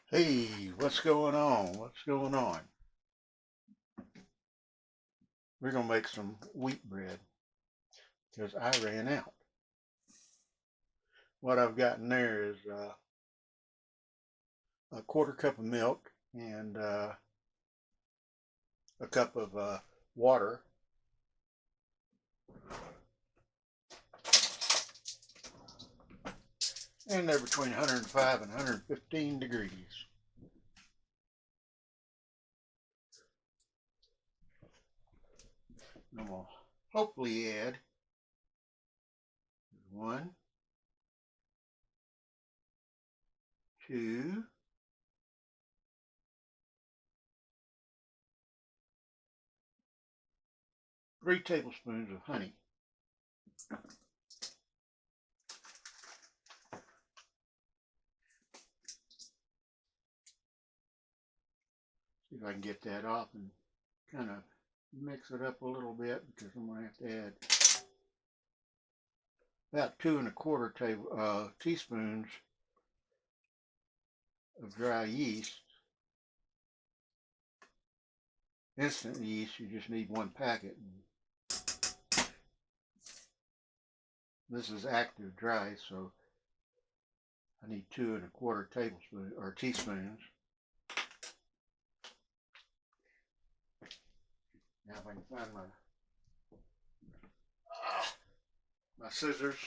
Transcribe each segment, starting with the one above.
Hey, what's going on? What's going on? We're going to make some wheat bread because I ran out. What I've got in there is a quarter cup of milk and a cup of water. And they're between 105 and 115 degrees. And I'm going to hopefully add one, two, three tablespoons of honey. See if I can get that off and kind of mix it up a little bit because I'm going to have to add about 2 1/4 teaspoons of dry yeast. Instant yeast, you just need 1 packet. This is active dry, so I need 2 1/4 tablespoons or teaspoons. Now if I can find my scissors.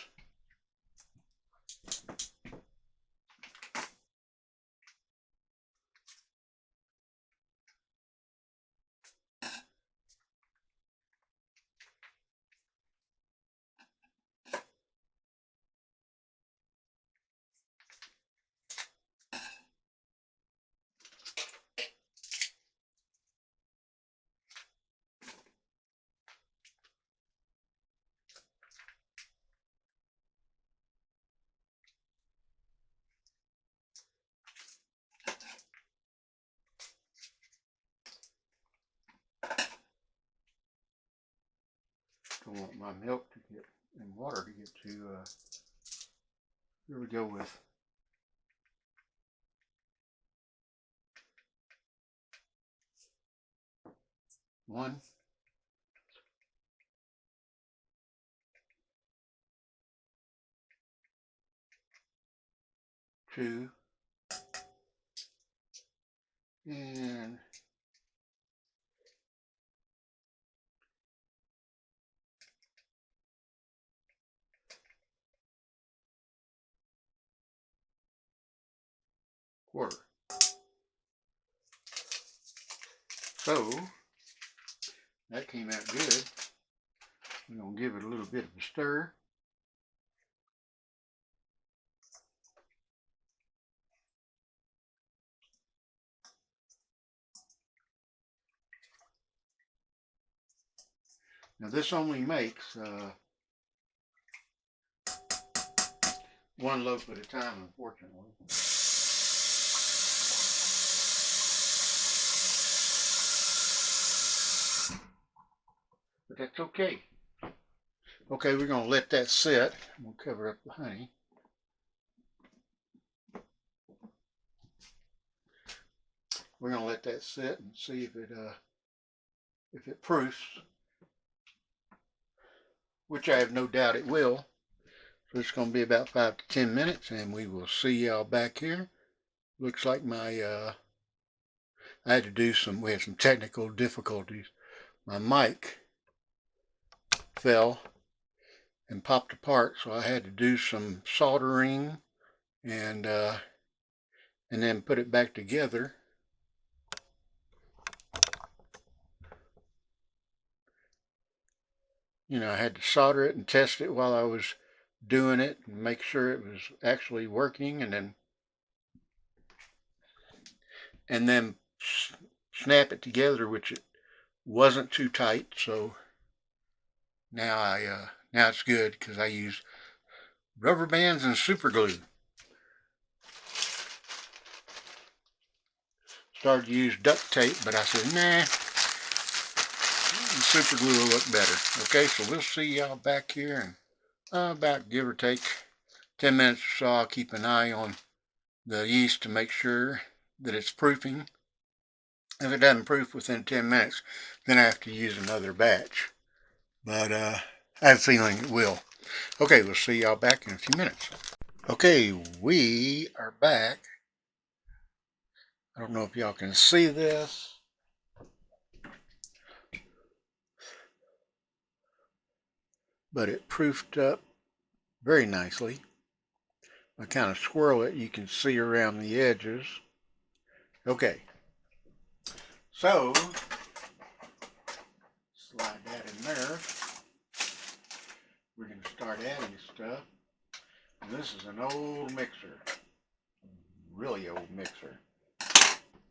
Don't want my milk to get and water to get too. Here we go with 1, 2, and quarter. So that came out good. We're going to give it a little bit of a stir. Now this only makes 1 loaf at a time, unfortunately. But that's okay. Okay, we're going to let that sit. We'll cover up the honey. We're going to let that sit and see if it proofs, which I have no doubt it will. So it's going to be about 5 to 10 minutes, and we will see y'all back here. Looks like I had to do we had some technical difficulties. My mic fell and popped apart, so I had to do some soldering and then put it back together. I had to solder it and test it while I was doing it and make sure it was actually working, and then snap it together, which it wasn't too tight. So now now it's good because I use rubber bands and super glue. Started to use duct tape, but I said, nah, super glue will look better. Okay, so we'll see y'all back here in about give or take 10 minutes or so. I'll keep an eye on the yeast to make sure that it's proofing. If it doesn't proof within 10 minutes, then I have to use another batch. But I have a feeling it will. Okay, we'll see y'all back in a few minutes. Okay, we are back. I don't know if y'all can see this. But it proofed up very nicely. I kind of swirl it, you can see around the edges. Okay, so slide that in there. We're going to start adding stuff. And this is an old mixer, really old mixer,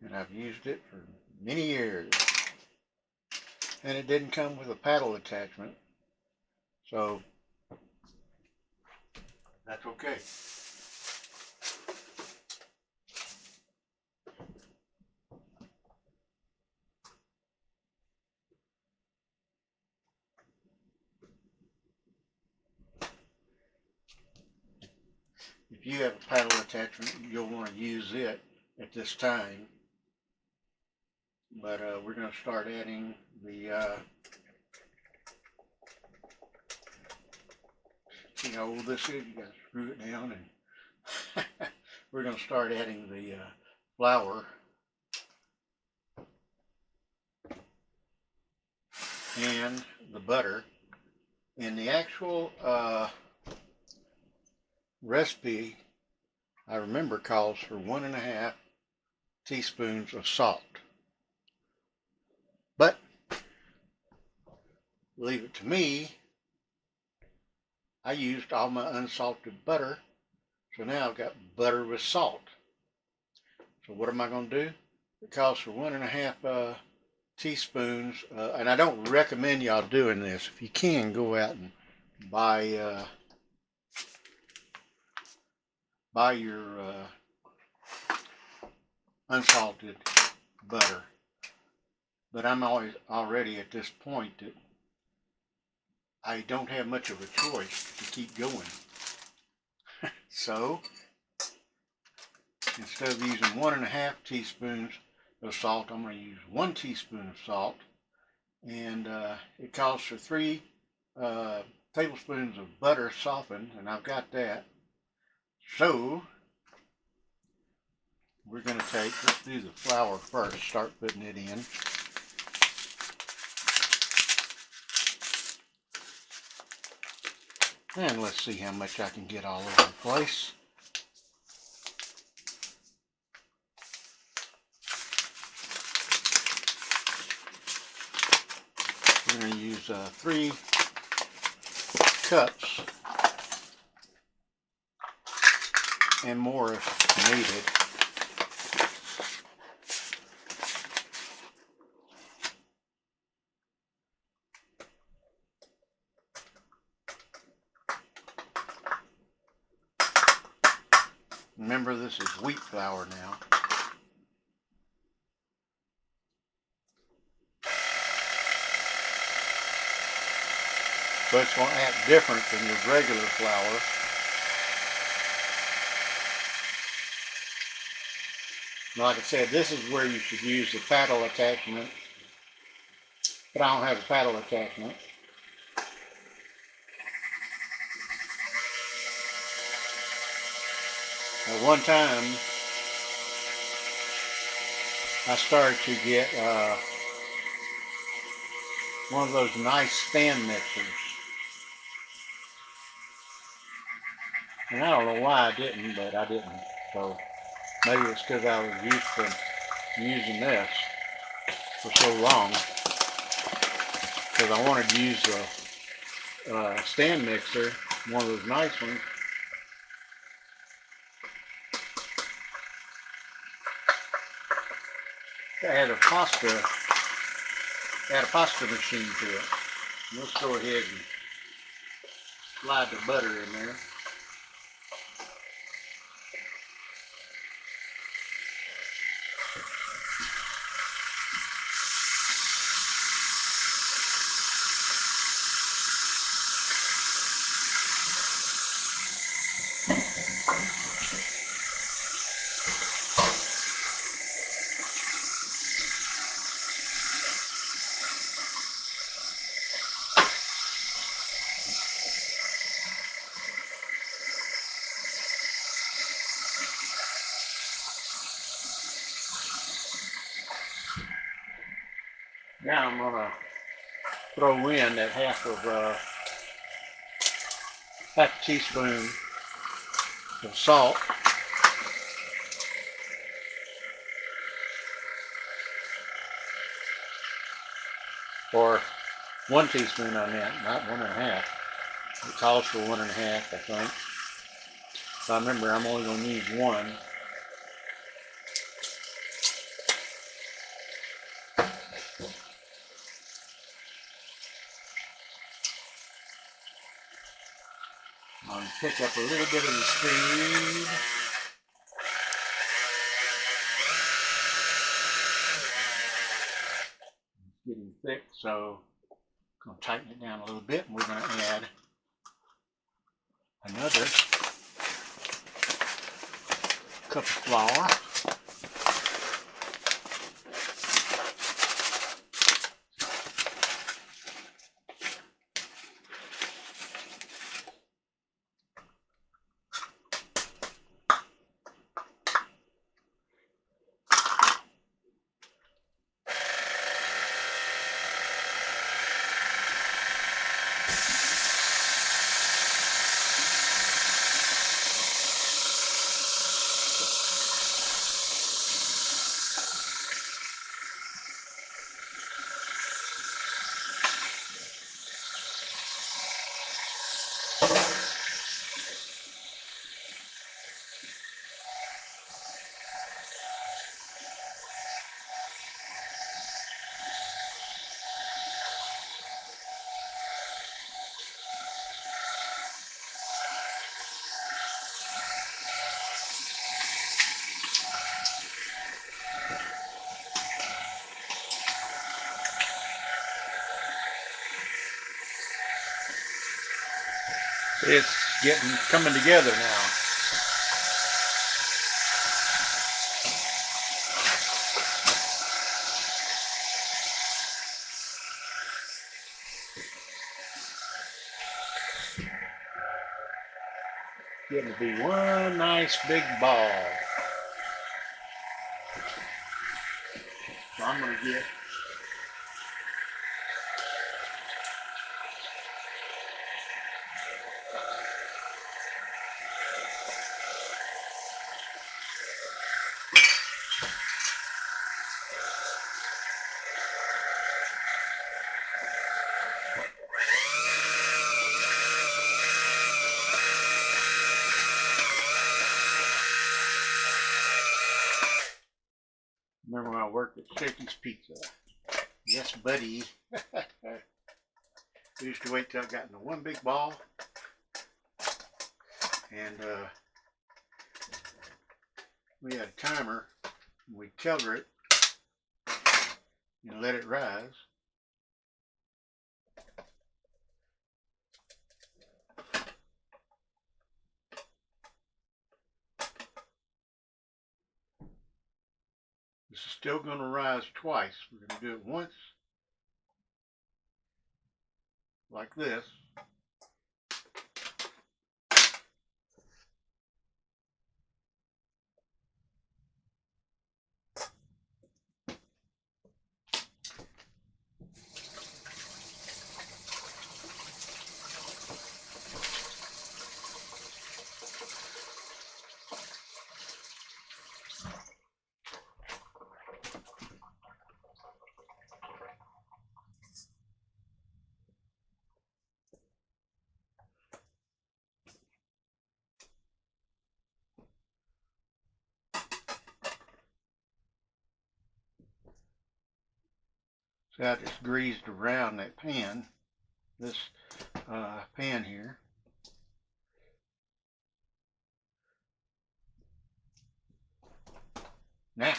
and I've used it for many years. And it didn't come with a paddle attachment, so that's okay. If you have a paddle attachment, you'll want to use it at this time. But we're going to start adding the, see how old this is? You got to screw it down, and we're going to start adding the flour and the butter. And the actual recipe, I remember, calls for 1.5 teaspoons of salt. But leave it to me. I used all my unsalted butter, so now I've got butter with salt. So what am I going to do? It calls for 1.5 teaspoons, and I don't recommend y'all doing this. If you can, go out and buy your unsalted butter. But I'm already at this point that I don't have much of a choice to keep going. So instead of using 1.5 teaspoons of salt, I'm going to use 1 teaspoon of salt, and it calls for 3 tablespoons of butter softened, and I've got that. So we're going to let's do the flour first, start putting it in. And let's see how much I can get all over the place. We're going to use 3 cups and more if needed. Remember, this is wheat flour now. But it's going to act different than your regular flour. Like I said, this is where you should use the paddle attachment. But I don't have a paddle attachment. At one time, I started to get one of those nice stand mixers. And I don't know why I didn't, but I didn't. So maybe it's because I was used to using this for so long. Because I wanted to use a stand mixer, one of those nice ones. That had a pasta machine to it. Let's go ahead and slide the butter in there. Now I'm gonna throw in that half a teaspoon of salt. Or 1 teaspoon on that, not 1.5. It calls for 1.5, I think. So I remember I'm only going to use 1. I'm going to pick up a little bit of the speed. It's getting thick, so I'm going to tighten it down a little bit, and we're going to add another cup of flour. It's coming together now. Getting to be one nice big ball. So I'm going to get remember when I worked at Shaky's Pizza. Yes, buddy. We used to wait till I got into one big ball, and we had a timer, and we'd cover it and let it rise. This is still going to rise twice. We're going to do it once, like this. So I just greased around that pan, this pan here. Now,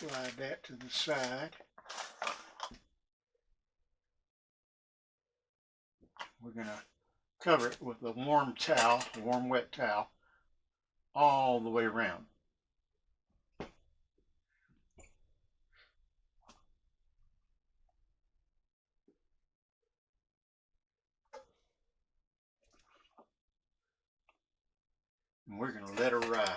slide that to the side. we're going to cover it with a warm towel, a warm wet towel, all the way around. And we're going to let her rise.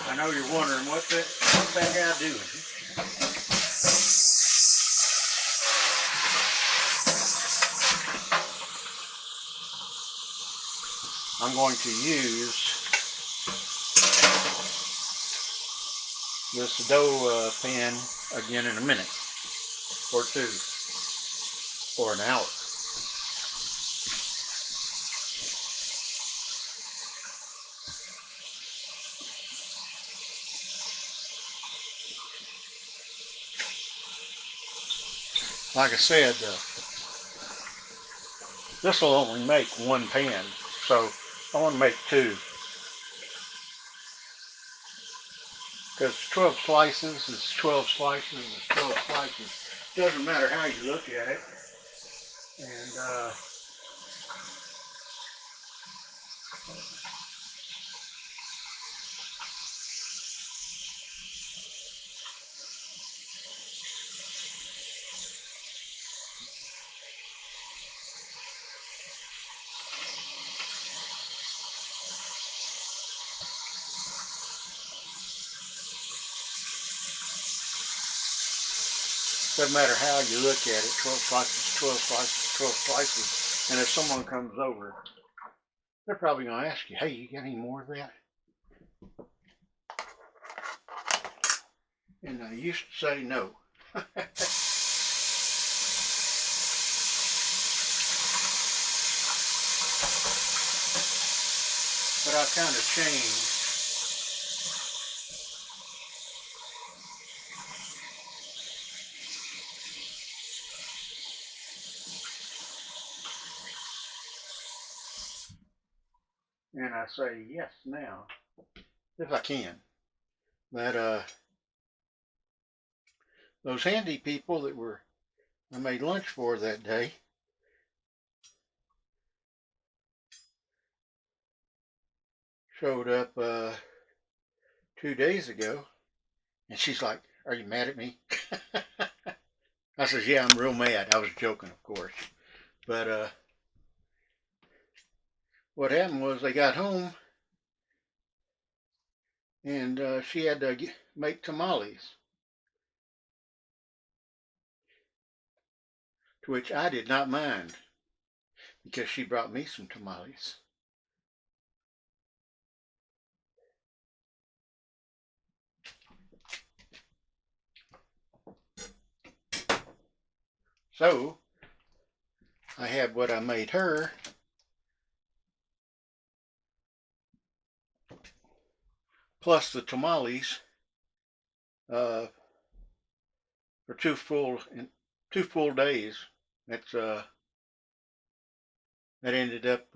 I know you're wondering what's that guy doing? I'm going to use this dough pan again in a minute or two or an hour. Like I said, this will only make one pan, so I want to make two. Because 12 slices is 12 slices is 12 slices. Doesn't matter how you look at it. And doesn't matter how you look at it. 12 slices, 12 slices, 12 slices. And if someone comes over, they're probably going to ask you, hey, you got any more of that? And I used to say no. But I've kind of changed. And I say yes now, if I can. But those handy people that I made lunch for that day, showed up 2 days ago, and she's like, are you mad at me? I says, yeah, I'm real mad. I was joking, of course. But what happened was they got home, and she had to make tamales, to which I did not mind, because she brought me some tamales. So I had what I made her, plus the tamales, for 2 full days. That ended up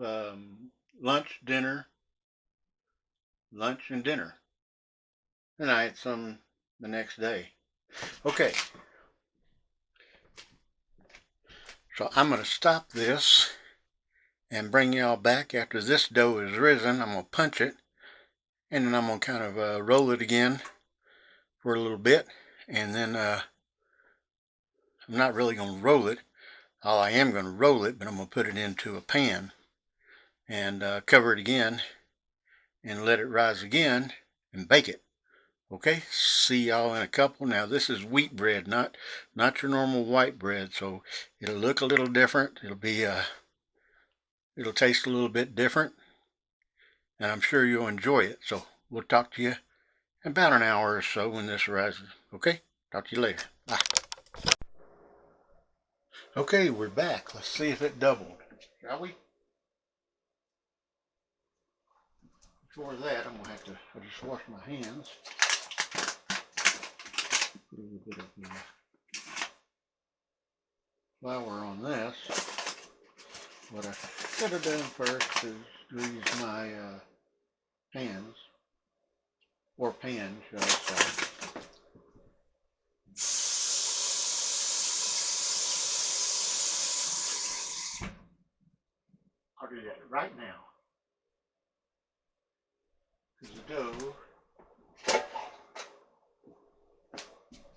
lunch, and dinner. And I had some the next day. Okay. So I'm going to stop this and bring y'all back after this dough is risen. I'm going to punch it, and then I'm going to kind of roll it again for a little bit, and then I'm not really going to roll it. All I am going to roll it, but I'm going to put it into a pan and cover it again and let it rise again and bake it. Okay, see y'all in a couple. Now this is wheat bread, not your normal white bread, so it'll look a little different. It'll taste a little bit different, and I'm sure you'll enjoy it. So we'll talk to you about an hour or so when this rises. Okay, talk to you later. Bye. Okay, we're back. Let's see if it doubled, shall we? Before that, I'm gonna have to just wash my hands. Put a little bit of flour on this. What I should have done first is grease my pans, or pan, shall I say. I'll do that right now, because the dough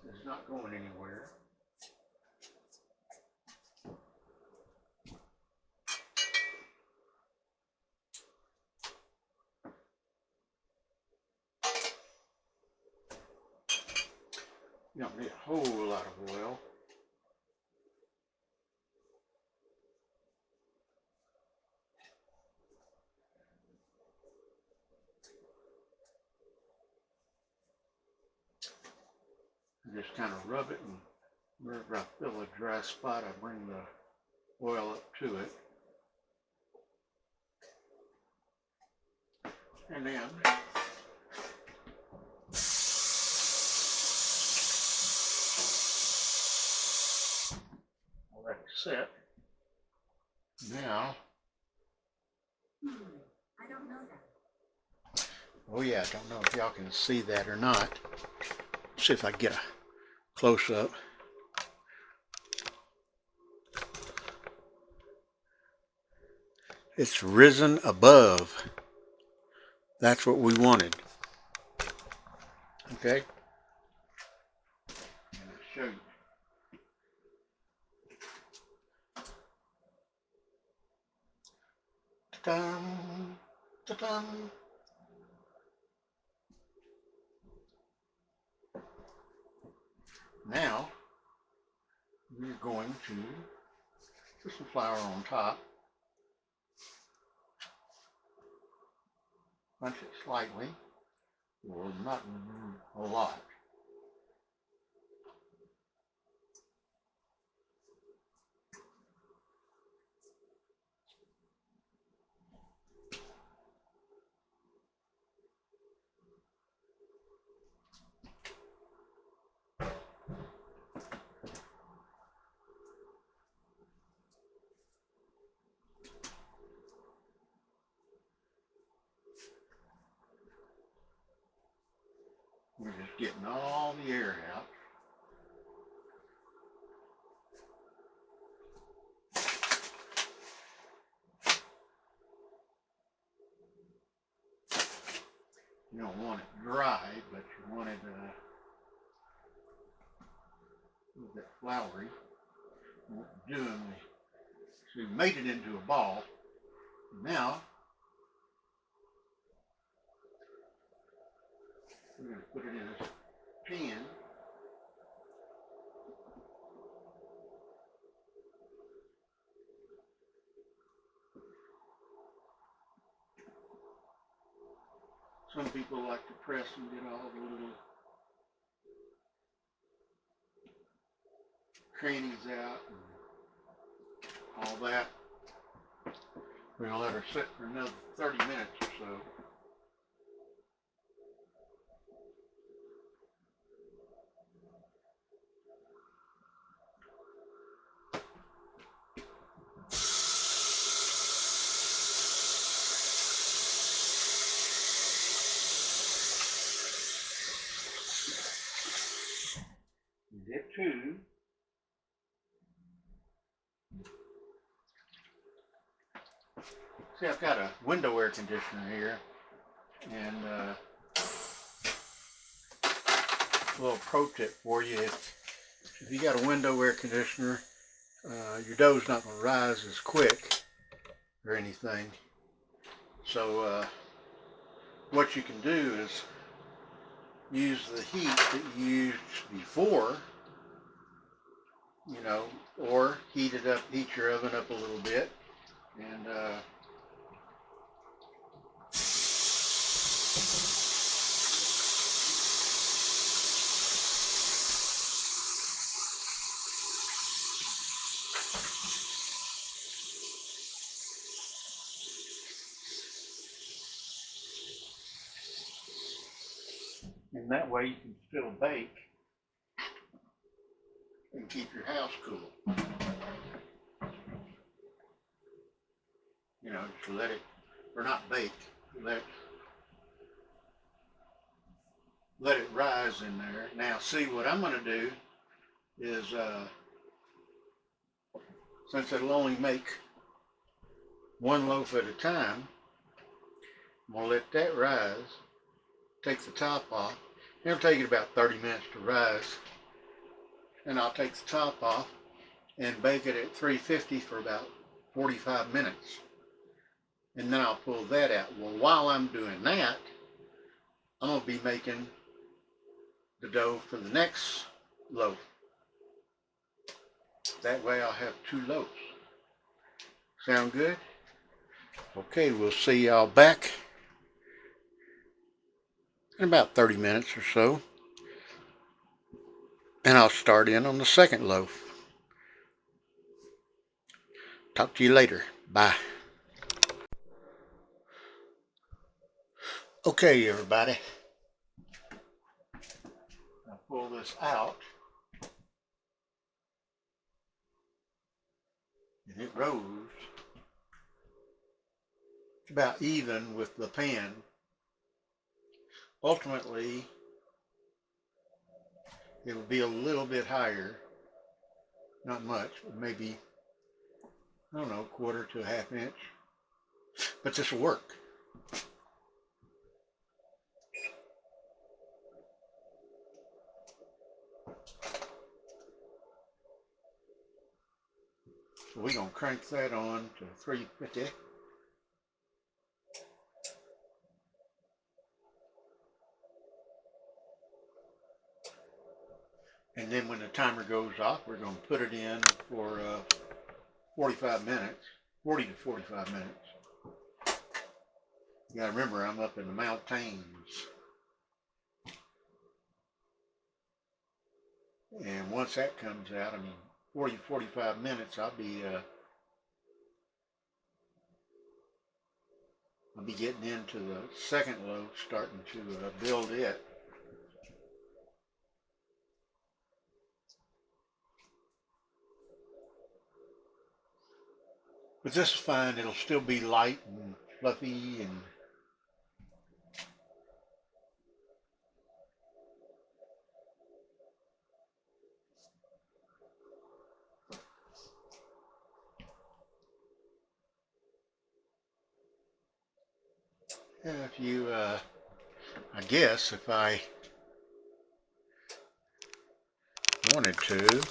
is not going anywhere. You don't need a whole lot of oil. Just kind of rub it, and wherever I feel a dry spot, I bring the oil up to it. And then I'll let it set. Now, I don't know that. oh yeah, I don't know if y'all can see that or not. See if I can get a close up. It's risen above. That's what we wanted. Okay? And I'll show you. Ta-da! Ta-da! Now, we're going to put some flour on top. Punch it slightly, or not a lot. We're just getting all the air out. You don't want it dry, but you want it a little bit floury. What we're doing, so we made it into a ball. Now, we're going to put it in this pan. Some people like to press and get all the little crannies out and all that. We're going to let her sit for another 30 minutes or so. Get two. See, I've got a window air conditioner here, and a little pro tip for you: if you got a window air conditioner, your dough's not going to rise as quick or anything. So what you can do is use the heat that you used before, you know, or heat it up, heat your oven up a little bit, and and that way you can still bake and keep your house cool. You know, just let it, or not bake, let it rise in there. Now see, what I'm going to do is, since it'll only make one loaf at a time, I'm going to let that rise, take the top off. It'll take it about 30 minutes to rise. And I'll take the top off and bake it at 350 for about 45 minutes. And then I'll pull that out. Well, while I'm doing that, I'm going to be making the dough for the next loaf. That way I'll have 2 loaves. Sound good? Okay, we'll see y'all back in about 30 minutes or so. And I'll start in on the second loaf. Talk to you later. Bye. Okay, everybody. I'll pull this out. And it rose about even with the pan. Ultimately, it will be a little bit higher. Not much, but maybe, I don't know, 1/4 to 1/2 inch. But this will work. So we're going to crank that on to 350. And then when the timer goes off, we're going to put it in for 45 minutes, 40 to 45 minutes. You got to remember, I'm up in the mountains. And once that comes out, 40 to 45 minutes, I'll be getting into the second loaf, starting to build it. But this is fine. It'll still be light and fluffy and if you, I guess if I wanted to,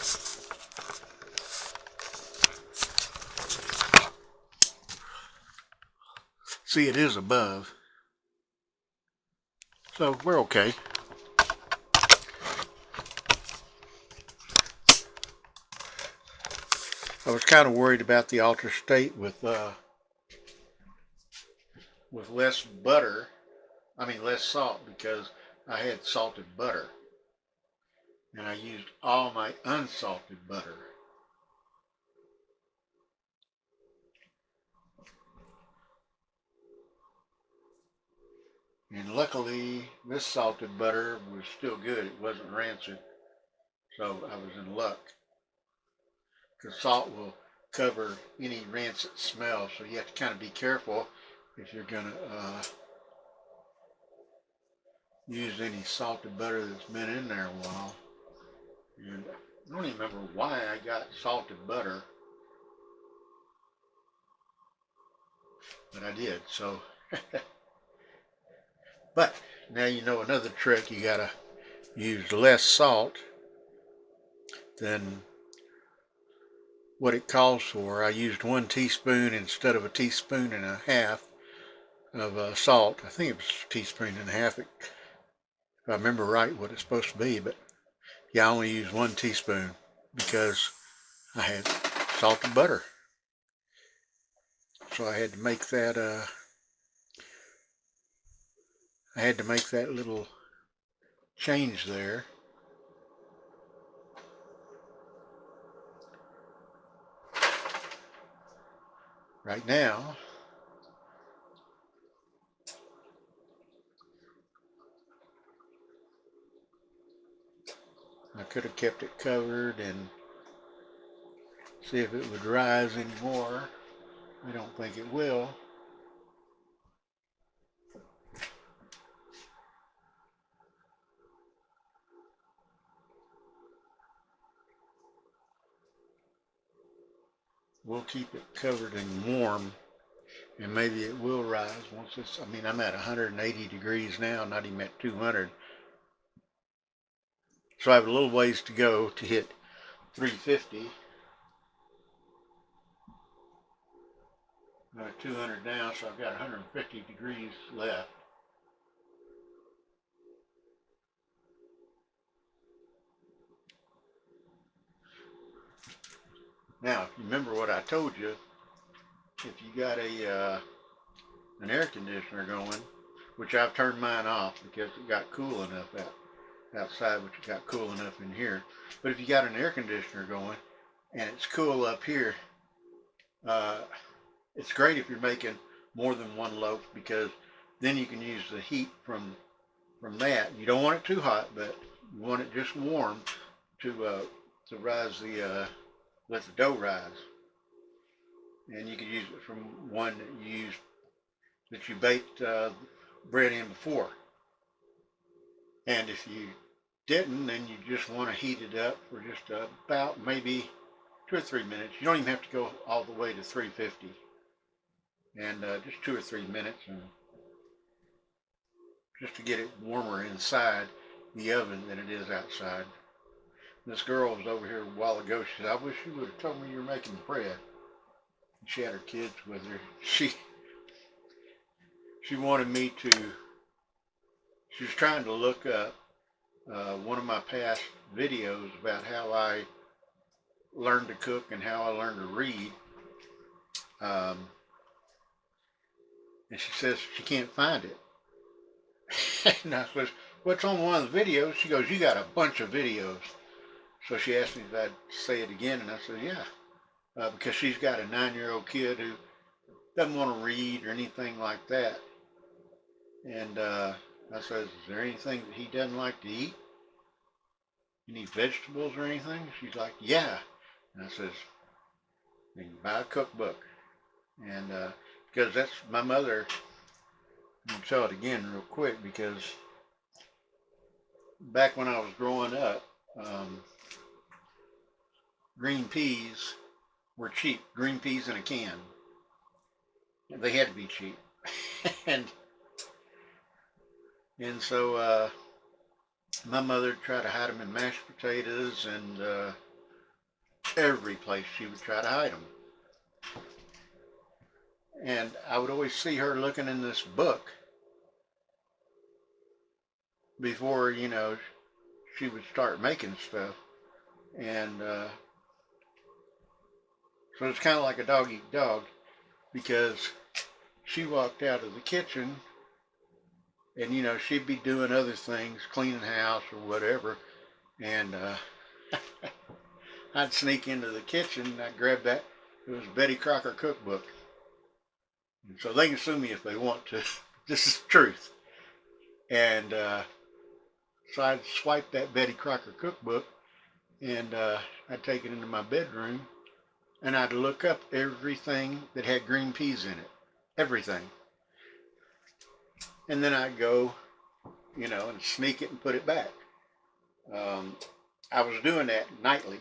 see, it is above, so we're okay. I was kind of worried about the altered state with less butter, less salt, because I had salted butter. And I used all my unsalted butter. And luckily, this salted butter was still good. It wasn't rancid. So I was in luck. Because salt will cover any rancid smell. So you have to kind of be careful if you're going to use any salted butter that's been in there a while. And I don't even remember why I got salted butter. But I did. So, but now you know another trick. You got to use less salt than what it calls for. I used 1 teaspoon instead of a 1.5 teaspoons of salt. I think it was 1.5 teaspoons, if I remember right what it's supposed to be. But yeah, I only used 1 teaspoon because I had salted butter. So I had to make that little change there. Right now, could have kept it covered and see if it would rise anymore. I don't think it will. We'll keep it covered and warm, and maybe it will rise once it's, I mean, I'm at 180 degrees now, not even at 200. So I have a little ways to go to hit 350. I'm at 200 now, so I've got 150 degrees left. Now, if you remember what I told you, if you got an air conditioner going, which I've turned mine off because it got cool enough outside, which it got cool enough in here. But if you got an air conditioner going and it's cool up here, it's great if you're making more than one loaf, because then you can use the heat from that. You don't want it too hot, but you want it just warm to rise let the dough rise. And you can use it from one that you baked bread in before. And if you didn't, then you just want to heat it up for just about maybe 2 or 3 minutes. You don't even have to go all the way to 350. And just 2 or 3 minutes, and just to get it warmer inside the oven than it is outside. This girl was over here a while ago. She said, "I wish you would have told me you were making bread." She had her kids with her. She wanted me to, she was trying to look up one of my past videos about how I learned to cook and how I learned to read. And she says she can't find it. And I says, "What's on one of the videos?" She goes, "You got a bunch of videos." So she asked me if I'd say it again, and I said, "Yeah." Because she's got a 9-year-old kid who doesn't want to read or anything like that. And I said, "Is there anything that he doesn't like to eat? Any vegetables or anything?" She's like, "Yeah." And I says, "Then you buy a cookbook." And because that's my mother. I'll tell it again real quick, because back when I was growing up, green peas were cheap. Green peas in a can. They had to be cheap. and so my mother would try to hide them in mashed potatoes, and every place she would try to hide them. And I would always see her looking in this book before, she would start making stuff. And so it's kind of like a dog eat dog, because she walked out of the kitchen and, she'd be doing other things, cleaning the house or whatever. And I'd sneak into the kitchen and I'd grab that. It was Betty Crocker cookbook. And so they can sue me if they want to. This is the truth. And so I'd swipe that Betty Crocker cookbook, and I'd take it into my bedroom, and I'd look up everything that had green peas in it. Everything. And then I'd go, and sneak it and put it back. I was doing that nightly,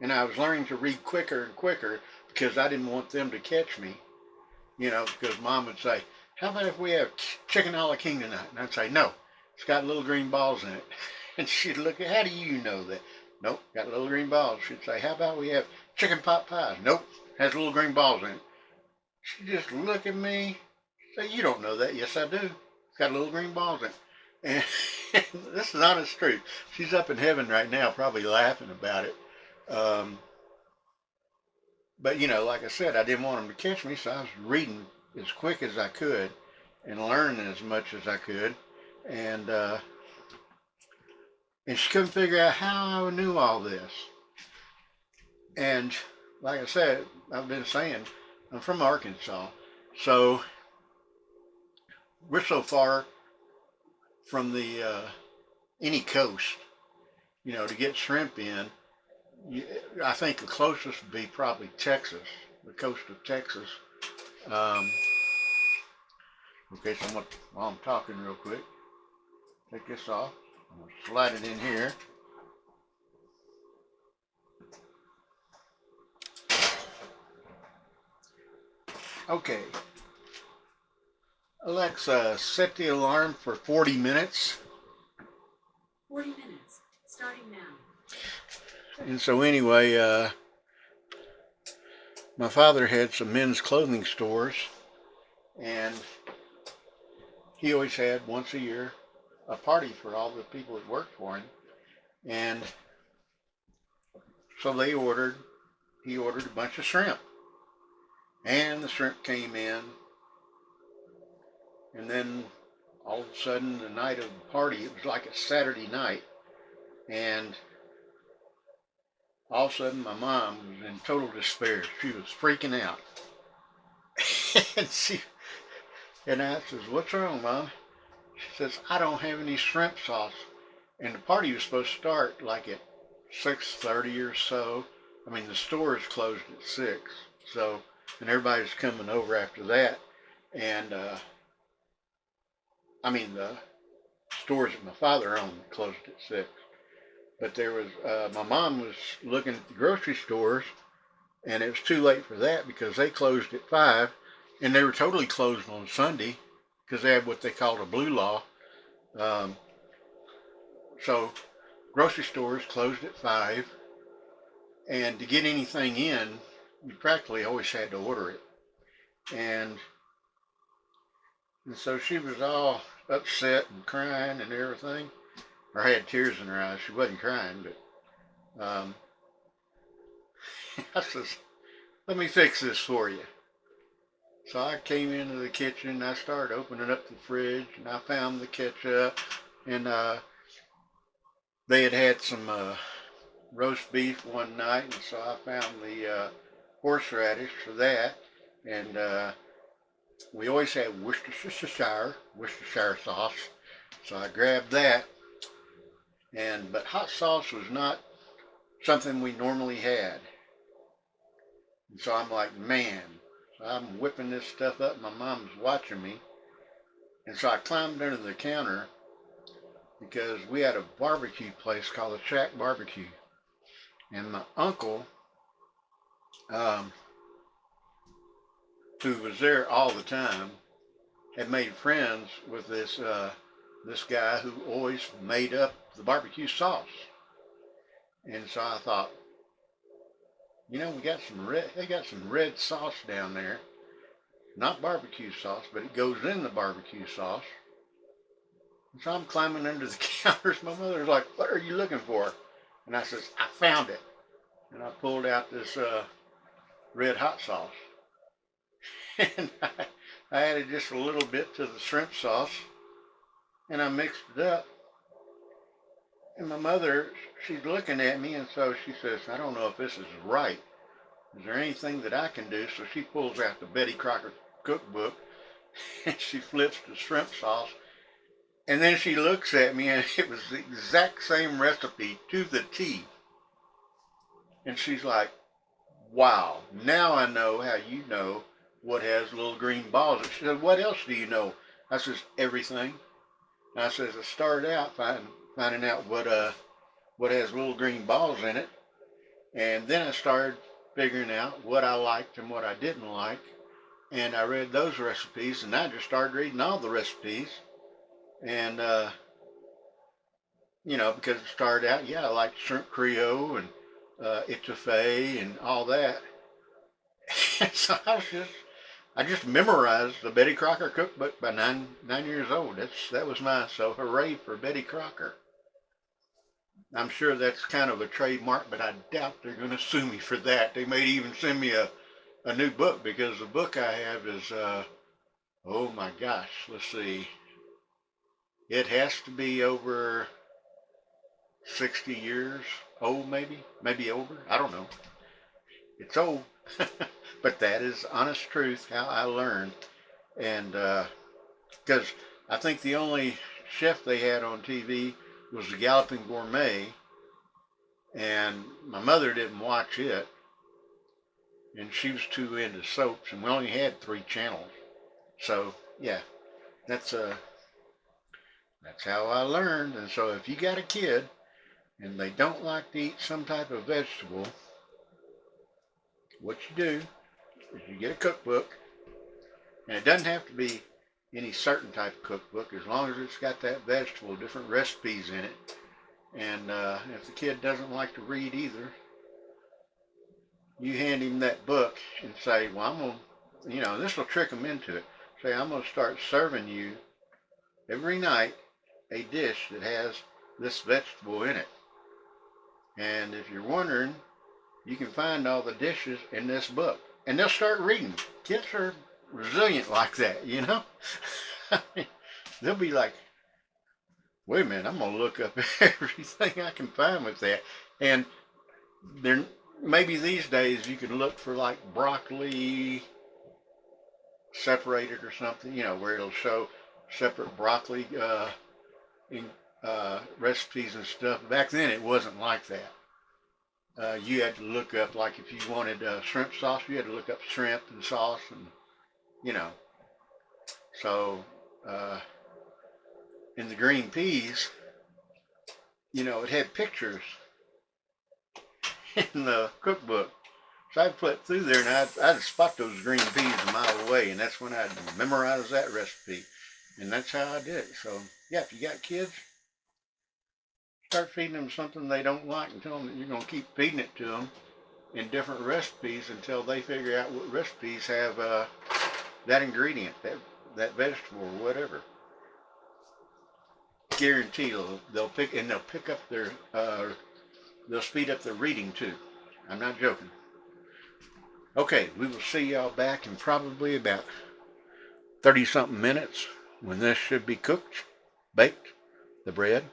and I was learning to read quicker and quicker because I didn't want them to catch me, because Mom would say, "How about if we have chicken a la king tonight?" And I'd say, "No, it's got little green balls in it." And she'd look at, "How do you know that?" "Nope, got little green balls." She'd say, "How about we have chicken pot pies?" "Nope, has little green balls in it." She'd just look at me, say, "You don't know that." "Yes, I do. It's got little green balls in it." And this is honest truth. She's up in heaven right now, probably laughing about it. But like I said, I didn't want them to catch me, so I was reading as quick as I could and learning as much as I could. And she couldn't figure out how I knew all this. And like I said, I've been saying, I'm from Arkansas, so we're so far from the any coast you know, to get shrimp in, you, I think the closest would be probably Texas, the coast of Texas. Um, okay, so while I'm talking real quick, take this off. I'm going to slide it in here. Okay, Alexa, set the alarm for 40 minutes. 40 minutes, starting now. And so anyway, my father had some men's clothing stores, and he always had once a year a party for all the people that worked for him. And so he ordered a bunch of shrimp. And the shrimp came in, and then all of a sudden the night of the party, it was like a Saturday night, and all of a sudden my mom was in total despair. She was freaking out. and I says, "What's wrong, Mom?" She says, "I don't have any shrimp sauce." And the party was supposed to start like at 6:30 or so. I mean, the store is closed at 6, so, and everybody's coming over after that. And I mean, the stores that my father owned closed at 6. But there was, my mom was looking at the grocery stores, and it was too late for that because they closed at 5, and they were totally closed on Sunday because they had what they called a blue law. Um, so grocery stores closed at 5, and to get anything in, you practically always had to order it. And so she was all upset and crying and everything, or had tears in her eyes. She wasn't crying, but I says, "Let me fix this for you." So I came into the kitchen and I started opening up the fridge, and I found the ketchup, and they had had some roast beef one night, and so I found the horseradish for that, and we always had Worcestershire sauce, so I grabbed that, but hot sauce was not something we normally had, and so I'm like, man, so I'm whipping this stuff up. My mom's watching me, and so I climbed under the counter because we had a barbecue place called the Shack Barbecue, and my uncle, um, who was there all the time, had made friends with this guy who always made up the barbecue sauce. And so I thought, you know, they got some red sauce down there, not barbecue sauce, but it goes in the barbecue sauce. And so I'm climbing under the counters. My mother's like, "What are you looking for?" And I says, "I found it." And I pulled out this red hot sauce. And I added just a little bit to the shrimp sauce, and I mixed it up. And my mother, she's looking at me, and so she says, "I don't know if this is right. Is there anything that I can do?" So she pulls out the Betty Crocker cookbook, and she flips the shrimp sauce. And then she looks at me, and it was the exact same recipe to the T. And she's like, "Wow, now I know how you know what has little green balls." She said, "What else do you know?" I says, "Everything." And I says, "I started out finding out what has little green balls in it, and then I started figuring out what I liked and what I didn't like, and I read those recipes, and I just started reading all the recipes, and you know, because it started out, yeah, I liked shrimp Creole and etouffee and all that." And so I just memorized the Betty Crocker cookbook by 9 years old. That was mine. So hooray for Betty Crocker. I'm sure that's kind of a trademark, but I doubt they're going to sue me for that. They may even send me a new book, because the book I have is, oh my gosh, let's see. It has to be over 60 years old, maybe over. I don't know. It's old. But that is honest truth, how I learned. And because I think the only chef they had on TV was the Galloping Gourmet, And my mother didn't watch it, and she was too into soaps, and we only had 3 channels. So yeah, that's that's how I learned. And so if you got a kid and they don't like to eat some type of vegetable, what you do is you get a cookbook, and it doesn't have to be any certain type of cookbook as long as it's got that vegetable, different recipes in it. And if the kid doesn't like to read either, you hand him that book and say, well, I'm going to, this will trick them into it. Say, I'm going to start serving you every night a dish that has this vegetable in it. And if you're wondering, you can find all the dishes in this book. And they'll start reading. Kids are resilient like that, you know? They'll be like, wait a minute, I'm going to look up everything I can find with that. And there, maybe these days you can look for like broccoli separated or something, where it'll show separate broccoli in, recipes and stuff. Back then it wasn't like that. You had to look up, like if you wanted shrimp sauce, you had to look up shrimp and sauce, and you know. So in the green peas, it had pictures in the cookbook. So I'd flip through there and I'd spot those green peas a mile away, and that's when I'd memorize that recipe. And that's how I did it. So yeah, if you got kids, start feeding them something they don't like and tell them that you're going to keep feeding it to them in different recipes until they figure out what recipes have that ingredient, that vegetable or whatever. Guarantee they'll pick up their they'll speed up their reading too. I'm not joking. Okay, we will see y'all back in probably about 30 something minutes when this should be cooked, baked, the bread,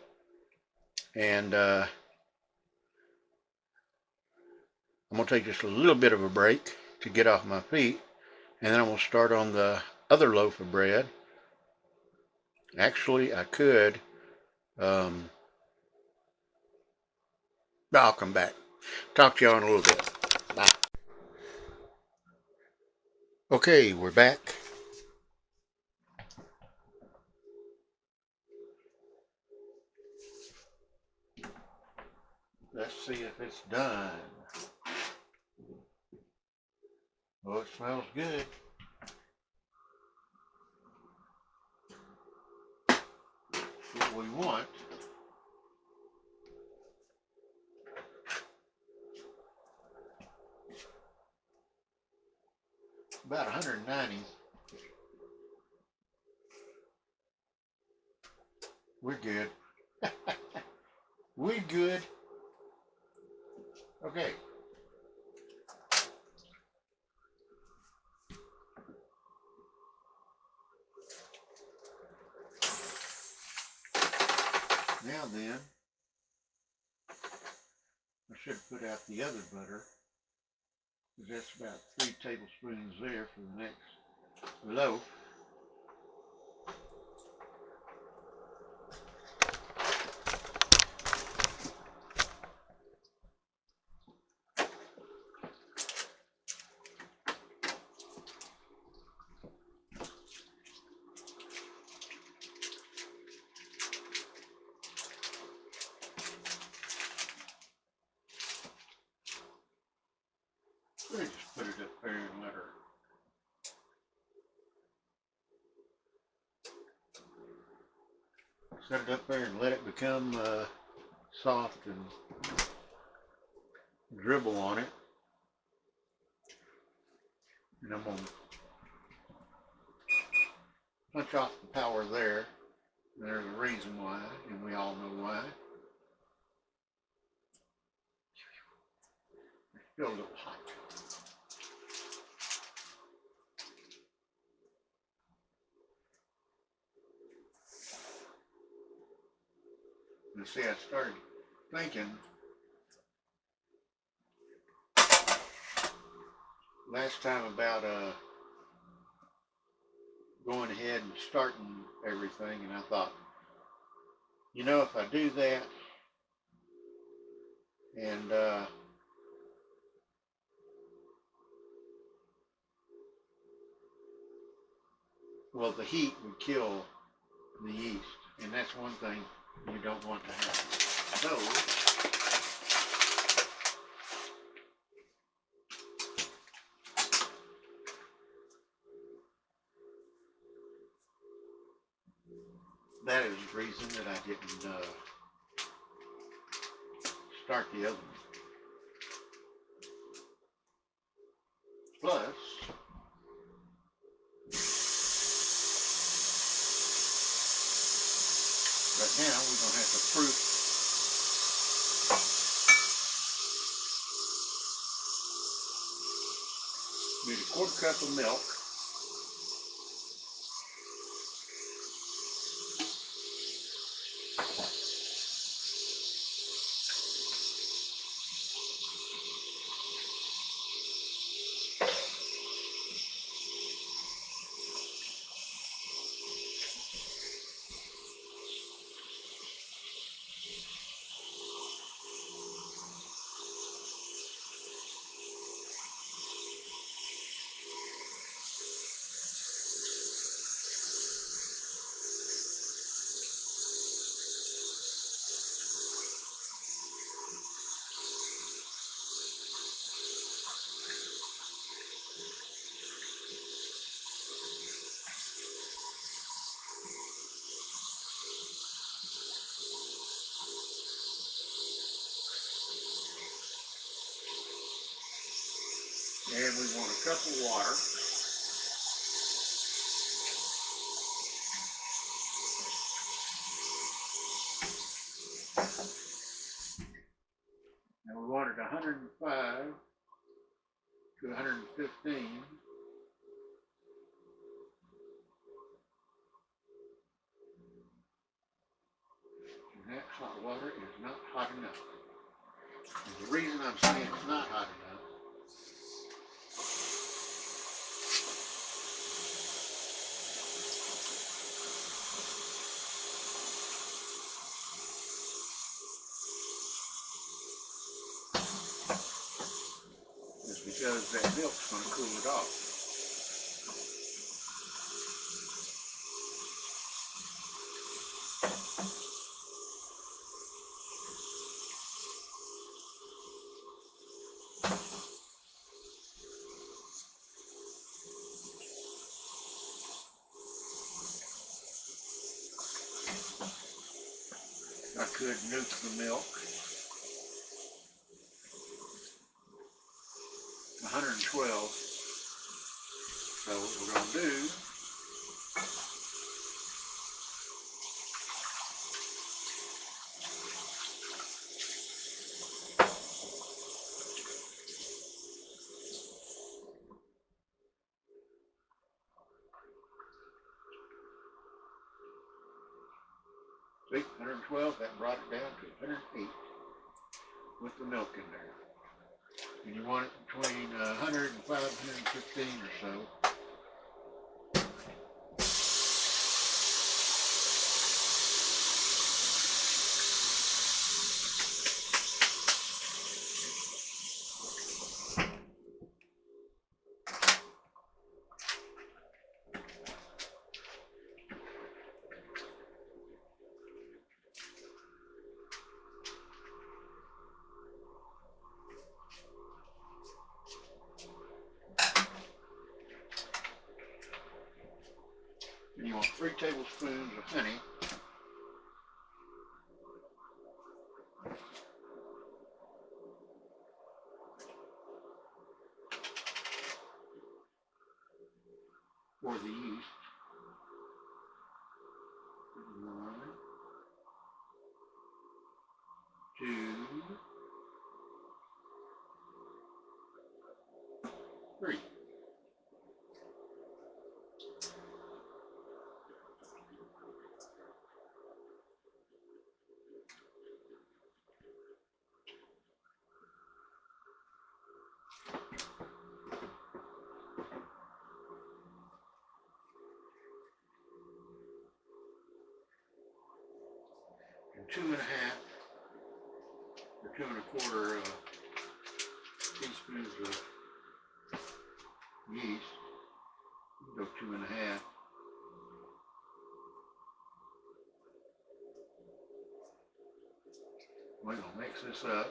and I'm gonna take just a little bit of a break to get off my feet, and then I'm gonna start on the other loaf of bread. Actually, I could. I'll come back. Talk to y'all in a little bit. Bye. Okay, we're back. Let's see if it's done. Oh, it smells good. What we want about 190. We're good. We're good. Okay. Now then, I should put out the other butter, because that's about 3 tablespoons there for the next loaf. Let me just put it up there and let her. Set it up there and let it become soft and dribble on it. And I'm going to punch off the power there. There's a reason why, and we all know why. It's still a little hot. And see, I started thinking last time about going ahead and starting everything, and I thought, if I do that And well, the heat would kill the yeast, and that's one thing you don't want to happen. So that is the reason that I didn't start the other one. Plus, right now we're going to have to fruit need a 1/4 cup of milk, and we want a cup of water. And we want it 105 to 115. And that hot water is not hot enough. And the reason I'm saying it's not hot enough is because that milk's going to cool it off. I could nuke the milk 112. So what we're going to do see, 112, that brought it down to 108 with the milk in there. And you want it between 105 and 115 or so. And you want 3 tablespoons of honey. For the yeast. 1, 2, 3. And 2 1/2 to 2¼ teaspoons of yeast. Go 2½. We're going to mix this up.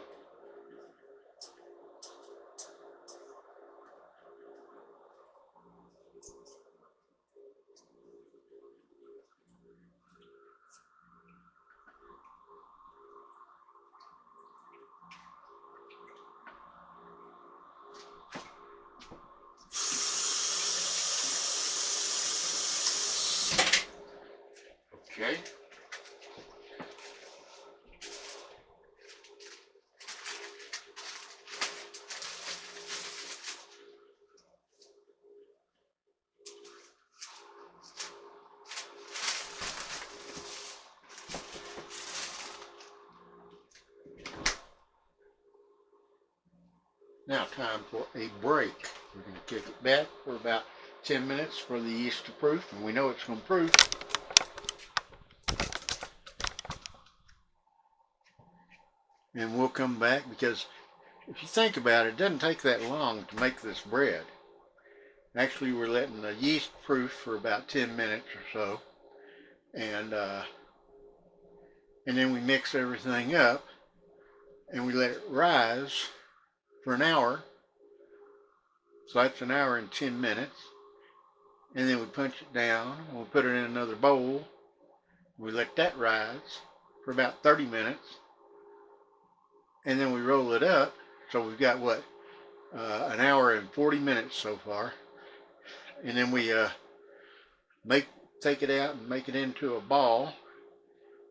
Okay. Now time for a break. We're going to kick it back for about 10 minutes for the yeast to proof, and we know it's going to proof. And we'll come back because if you think about it, it doesn't take that long to make this bread. Actually, we're letting the yeast proof for about 10 minutes or so, and then we mix everything up and we let it rise for an hour. So that's an hour and 10 minutes. And then we punch it down. We'll put it in another bowl. We let that rise for about 30 minutes. And then we roll it up. So we've got what? An hour and 40 minutes so far. And then we take it out and make it into a ball.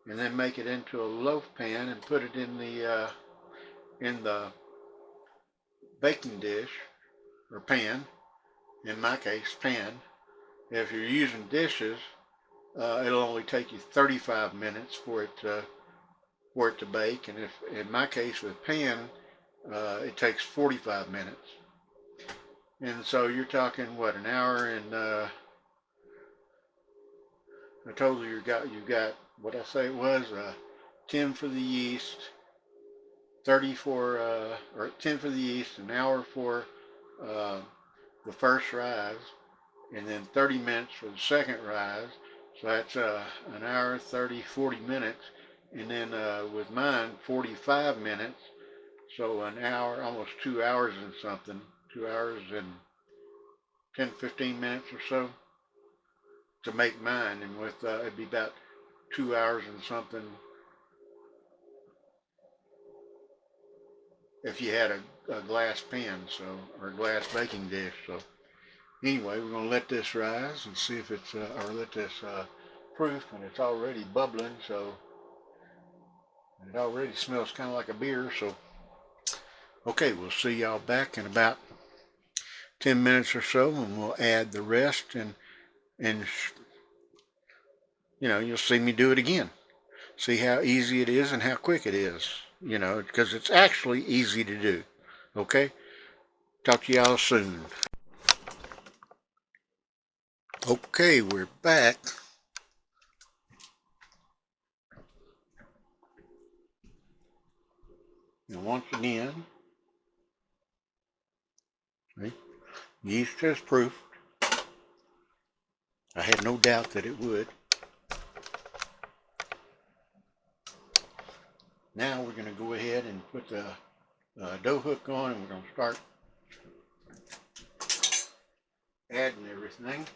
And then make it into a loaf pan and put it in the baking dish or pan. In my case, pan. If you're using dishes, it'll only take you 35 minutes for it to bake, and if in my case with pan, it takes 45 minutes. And so you're talking what, an hour and I told you you got what I say it was 10 for the yeast, 30 for or 10 for the yeast, an hour for the first rise, and then 30 minutes for the second rise. So that's an hour, 30, 40 minutes. And then with mine, 45 minutes. So an hour, almost 2 hours and something. 2 hours and 10, 15 minutes or so to make mine. And with it'd be about 2 hours and something if you had a glass pan, so, or a glass baking dish. So anyway, we're going to let this rise and see if it's, or let this proof, and it's already bubbling, so it already smells kind of like a beer. So, okay, we'll see y'all back in about 10 minutes or so, and we'll add the rest, and you know, you'll see me do it again. See how easy it is and how quick it is, you know, because it's actually easy to do. Okay? Talk to y'all soon. Okay, we're back. And once again, see, yeast has proof. I had no doubt that it would. Now we're going to go ahead and put the dough hook on, and we're going to start adding everything.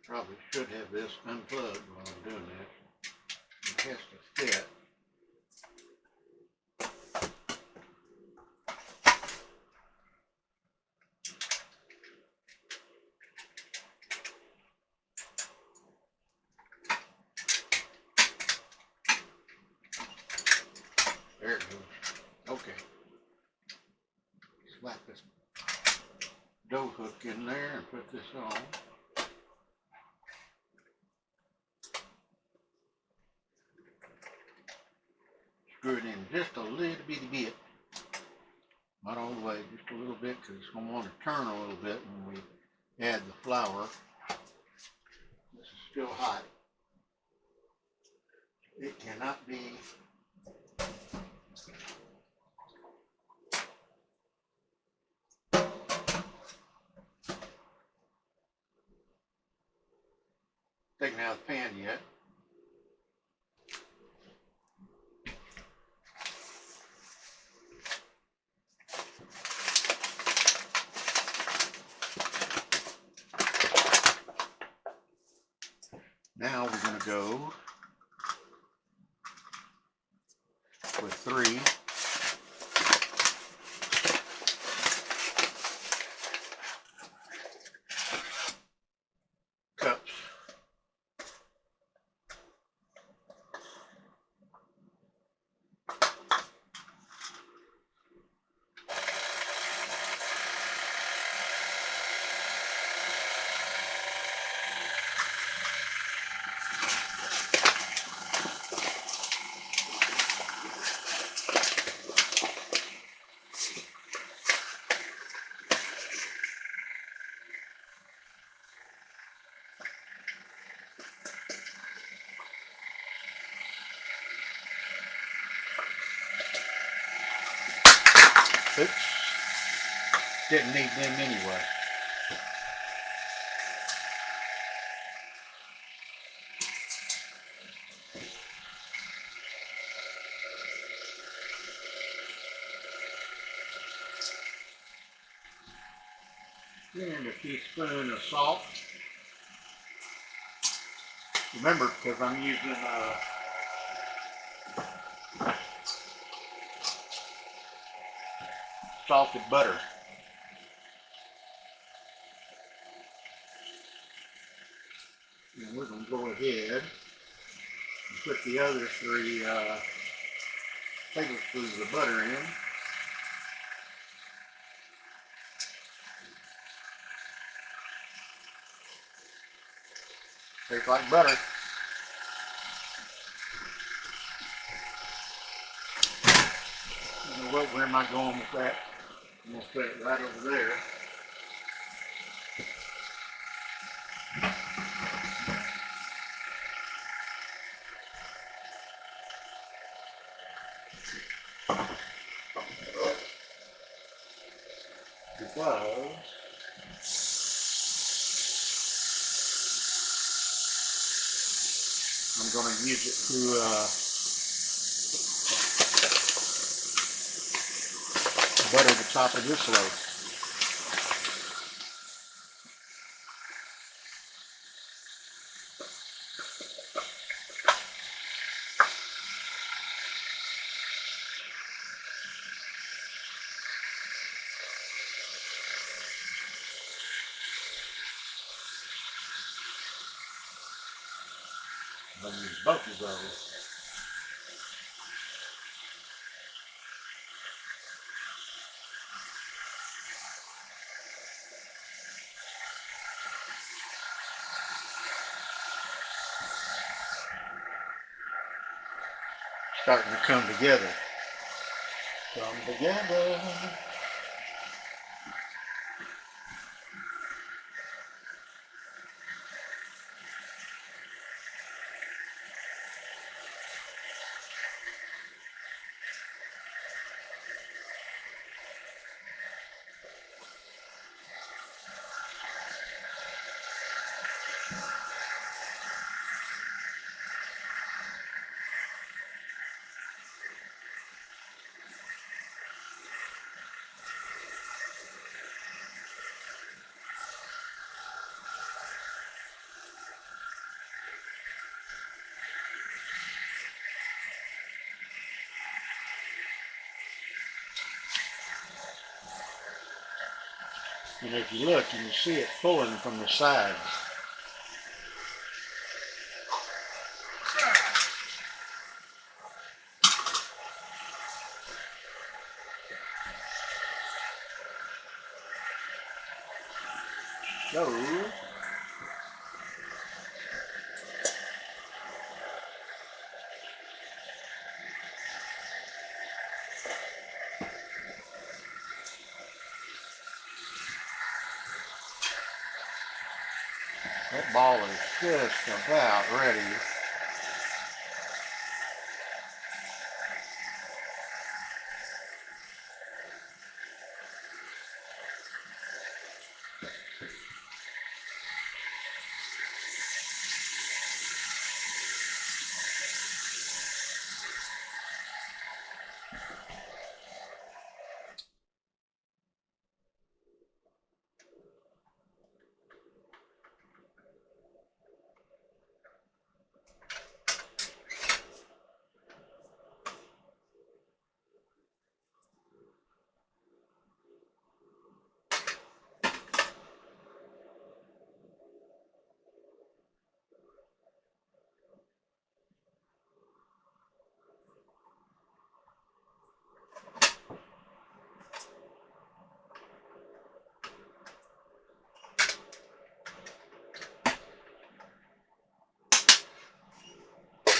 Probably should have this unplugged while I'm doing this. It has to fit. There it goes. Okay. Slap this dough hook in there and put this on. Screw it in just a little bitty bit. Not all the way, just a little bit, because it's going to want to turn a little bit when we add the flour. This is still hot. It cannot be taken out of the pan yet. Now we're going to go with 3 cups Oops. Didn't need them anyway. And a teaspoon of salt. Remember, because I'm using salted butter. And we're going to go ahead and put the other 3 tablespoons of butter in. Tastes like butter. You know what? Where am I going with that? I'm going to put it right over there. Because I'm going to use it to butter the top of this loaf. I'm going to use both of those. Starting to come together. Come together. And if you look, you can see it pulling from the sides. So, That ball is just about ready.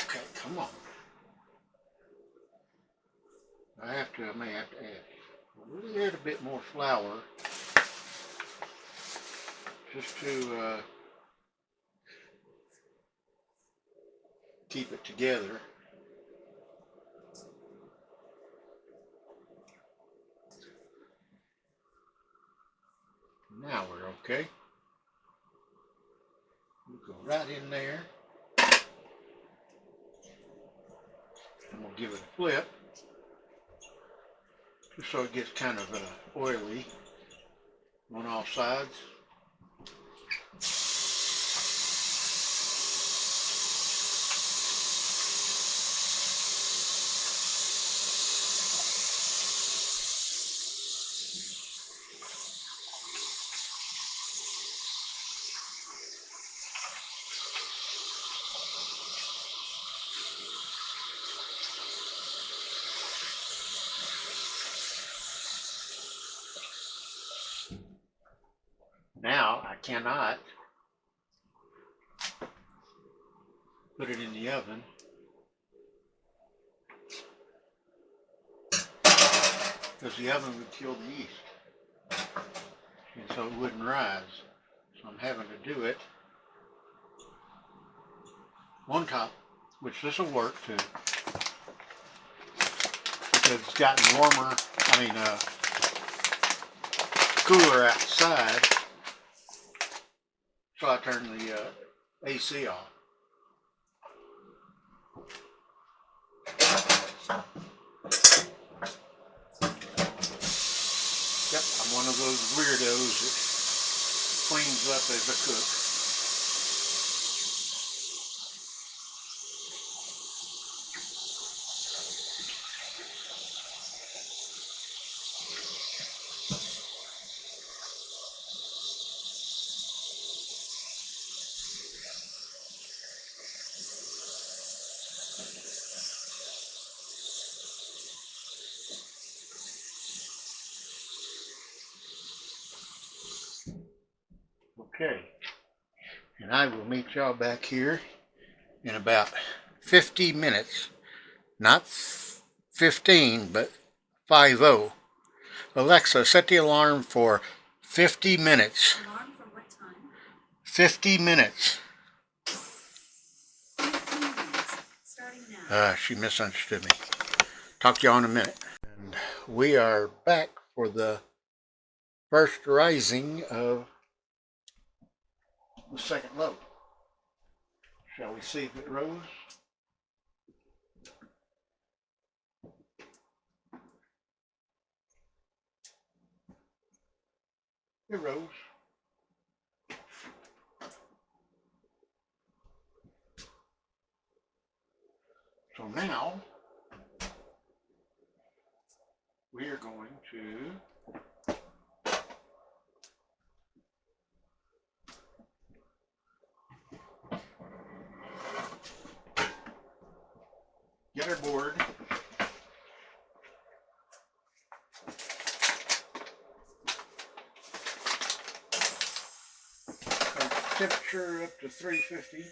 Okay, come on. I may have to add a little bit more flour just to keep it together. Now we're okay. We'll go right in there. And we'll give it a flip, just so it gets kind of oily on all sides. Now I cannot put it in the oven because the oven would kill the yeast, and so it wouldn't rise. So I'm having to do it on top, which this will work too, because it's gotten warmer, cooler outside. So I turn the AC off. Yep, I'm one of those weirdos that cleans up as a cook. Okay, and I will meet y'all back here in about 50 minutes. Not 15, but 50. Alexa, set the alarm for 50 minutes. Alarm for what time? 50 minutes. 15 minutes. Starting now. She misunderstood me. Talk to y'all in a minute. And we are back for the first rising of the second loaf. Shall we see if it rose? It rose. So now we are going to get our board. Temperature up to 350.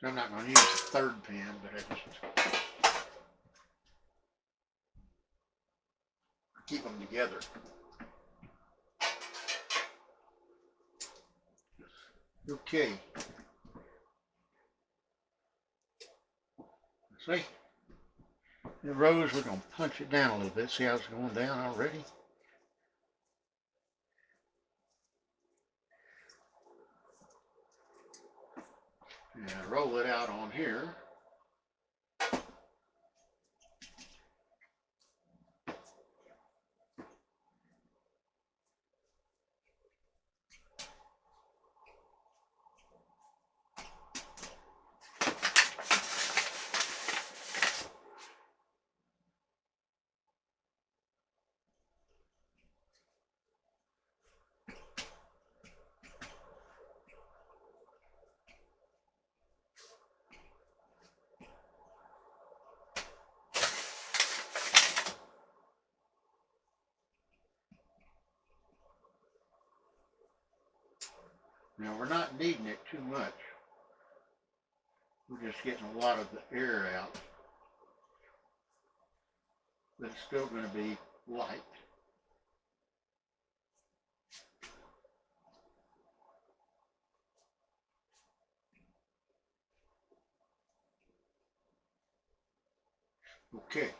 I'm not going to use the third pan, but I just keep them together. Okay. See? The rose, we're going to punch it down a little bit. See how it's going down already? And roll it out on here. Now we're not kneading it too much. We're just getting a lot of the air out. But it's still going to be light. Okay.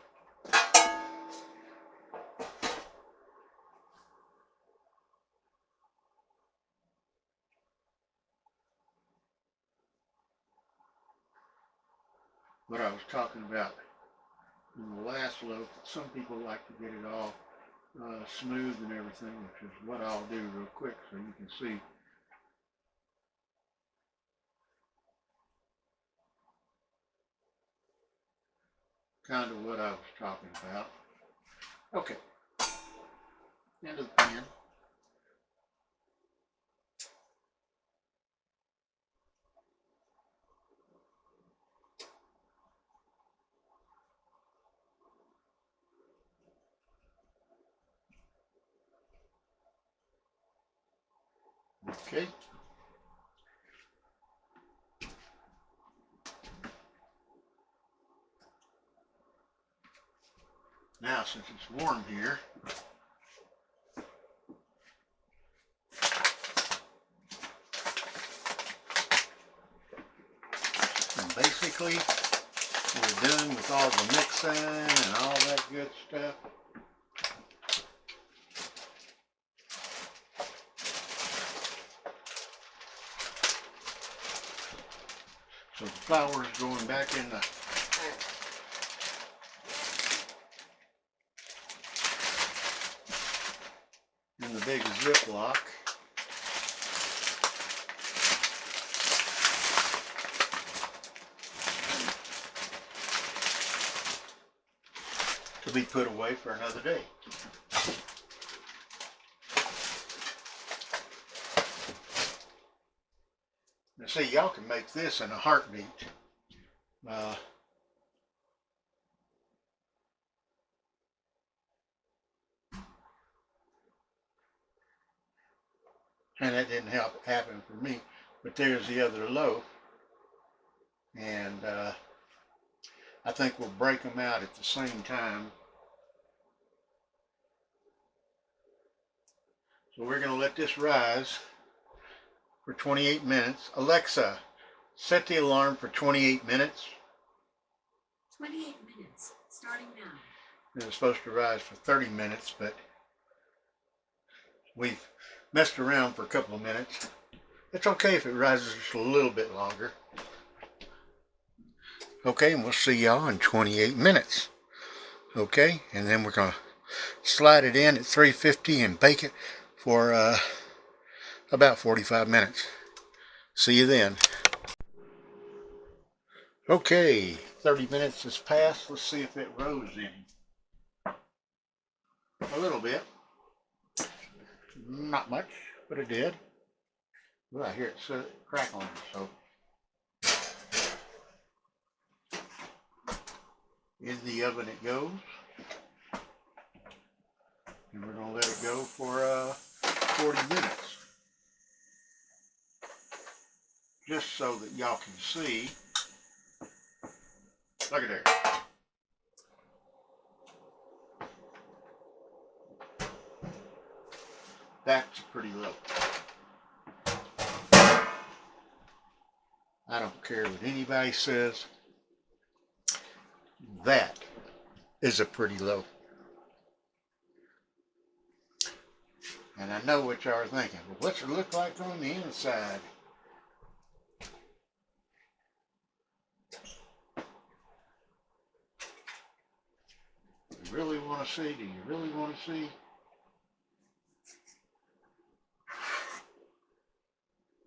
What I was talking about in the last loaf, some people like to get it all smooth and everything, which is what I'll do real quick so you can see. Kind of what I was talking about. Okay. End of the pan. Okay. Now, since it's warm here, and basically we're done with all the mixing and all that good stuff. So the flour is going back in the big Ziploc. To be put away for another day. Now see, y'all can make this in a heartbeat. And that didn't happen for me. But there's the other loaf. And I think we'll break them out at the same time. So we're going to let this rise for 28 minutes. Alexa, set the alarm for 28 minutes. 28 minutes, starting now. It was supposed to rise for 30 minutes, but we've messed around for a couple of minutes. It's okay if it rises just a little bit longer. Okay, and we'll see y'all in 28 minutes. Okay, and then we're going to slide it in at 350 and bake it for about 45 minutes. See you then. Okay, 30 minutes has passed. Let's see if it rose any. A little bit. Not much, but it did. Well, I hear it crackling, so. In the oven it goes. And we're going to let it go for 40 minutes. Just so that y'all can see Look at there. That's pretty low. I don't care what anybody says. That is a pretty low. And I know what y'all are thinking. Well, what's it look like on the inside? You really want to see? Do you really want to see?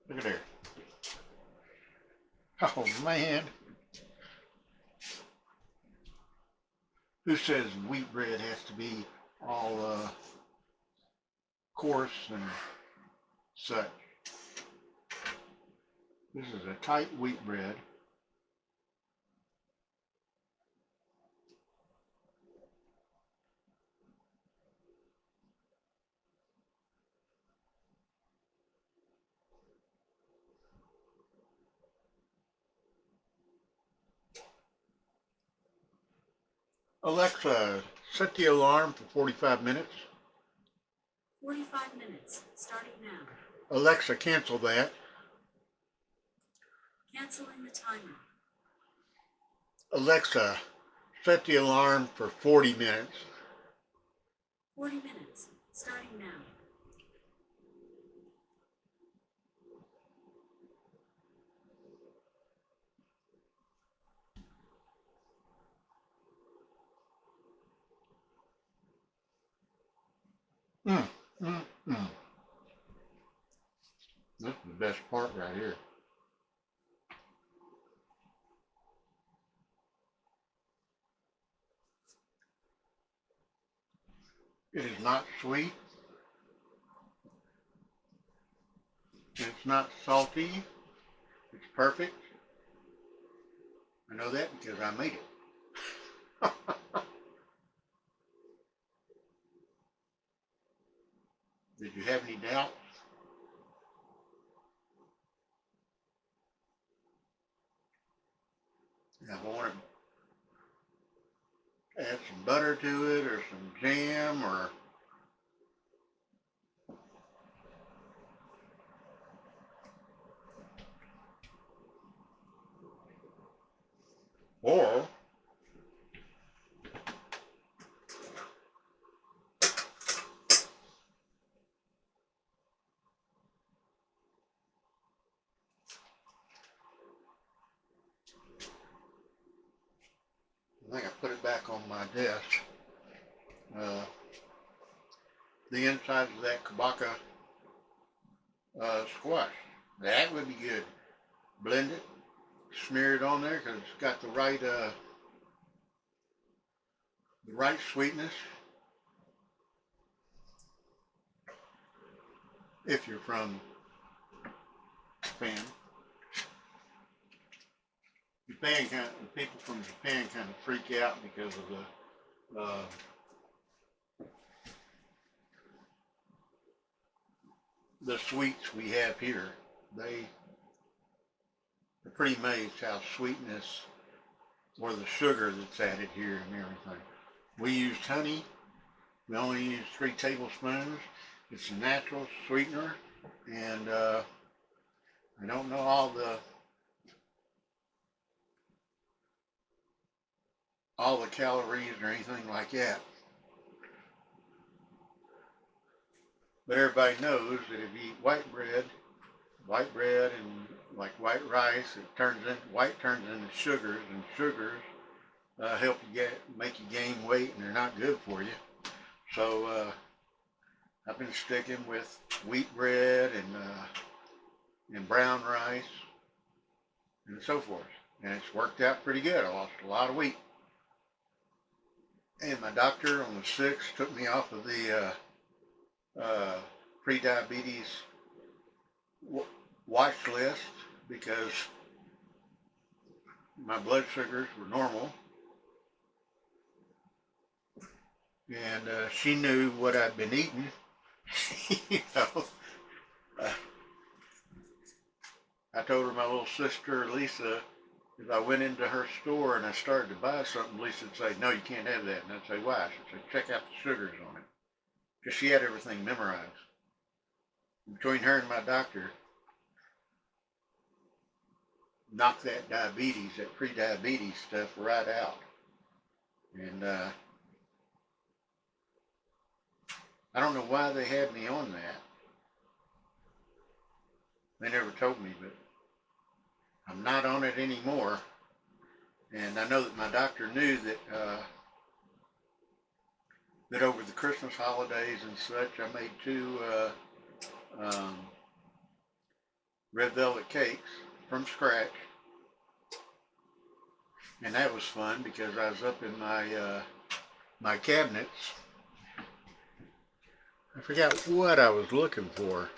Look at there. Oh man. Who says wheat bread has to be all coarse and such? This is a tight wheat bread. Alexa, set the alarm for 45 minutes. 45 minutes, starting now. Alexa, cancel that. Canceling the timer. Alexa, set the alarm for 40 minutes. 40 minutes, starting now. Mm, mm, mm. This is the best part right here. It is not sweet. It's not salty. It's perfect. I know that because I made it. Did you have any doubts? If I want to add some butter to it or some jam or I think I put it back on my desk. The inside of that kabaka squash. That would be good. Blend it, smear it on there because it's got the right sweetness. If you're from Japan, people from Japan kind of freak out because of the sweets we have here. They're pretty amazed how sweetness or the sugar that's added here and everything. We used honey. We only used 3 tablespoons. It's a natural sweetener, and I don't know all the calories or anything like that. But everybody knows that if you eat white bread and like white rice, white turns into sugars, and sugars help you make you gain weight, and they're not good for you. So I've been sticking with wheat bread and brown rice and so forth, and it's worked out pretty good. I lost a lot of weight, and my doctor on the 6th took me off of the pre-diabetes watch list because my blood sugars were normal, and she knew what I'd been eating. You know, I told her my little sister Lisa if I went into her store and I started to buy something, Lisa would say, no, you can't have that. And I'd say, why? She'd say, check out the sugars on it. Because she had everything memorized. Between her and my doctor, knocked that diabetes, that pre-diabetes stuff right out. And I don't know why they had me on that. They never told me, but I'm not on it anymore. And I know that my doctor knew that that over the Christmas holidays and such, I made two red velvet cakes from scratch. And that was fun because I was up in my cabinets. I forgot what I was looking for.